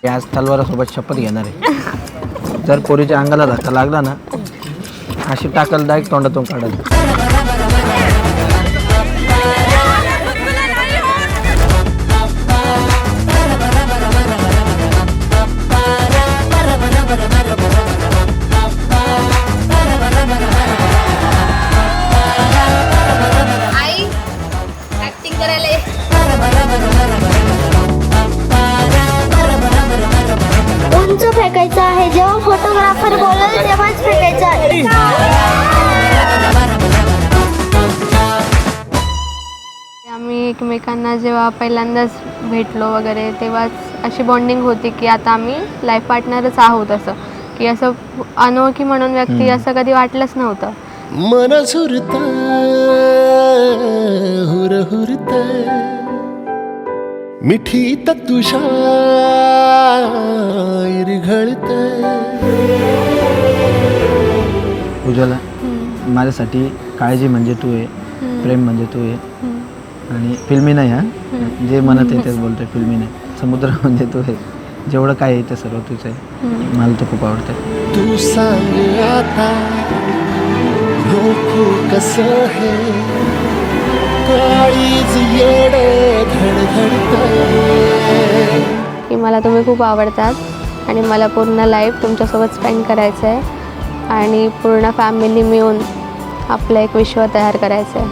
आज तलवारासोबत शपथ घेणार आहे. जर पोरीच्या अंगाला धक्का लागला ना, अशी टाकल डायरेक्ट तोंडातून काढायला. उंच फेकायचं आहे. जेव्हा फोटोग्राफर बोलल तेव्हाच फेकायचं आहे. आम्ही एकमेकांना जेव्हा पहिल्यांदाच भेटलो वगैरे तेव्हाच अशी बॉन्डिंग होती की आता आम्ही लाईफ पार्टनरच आहोत. असं की असं अनोळखी म्हणून व्यक्ती असं कधी वाटलंच नव्हतं. मन झुरत हुरहुरत मिठीत तुझ्या घळत. उज्ज्वला, माझ्यासाठी काळजी म्हणजे तू आहे, प्रेम म्हणजे तू आहे. आणि फिल्मी नाही, हा जे म्हणत आहे तेच बोलतोय. फिल्मी नाही, समुद्र म्हणजे तू आहे. जेवढं काय आहे ते सर्व तुझं आहे. मला तर खूप आवडतं. तू सांग आता नको कसं हे काळीज येड धडधडतंय. की मला तुम्ही खूप आवडतात आणि मला पूर्ण लाईफ तुमच्यासोबत स्पेंड करायचं आहे आणि पूर्ण फॅमिली मिळून आपलं एक विश्व तयार करायचं आहे.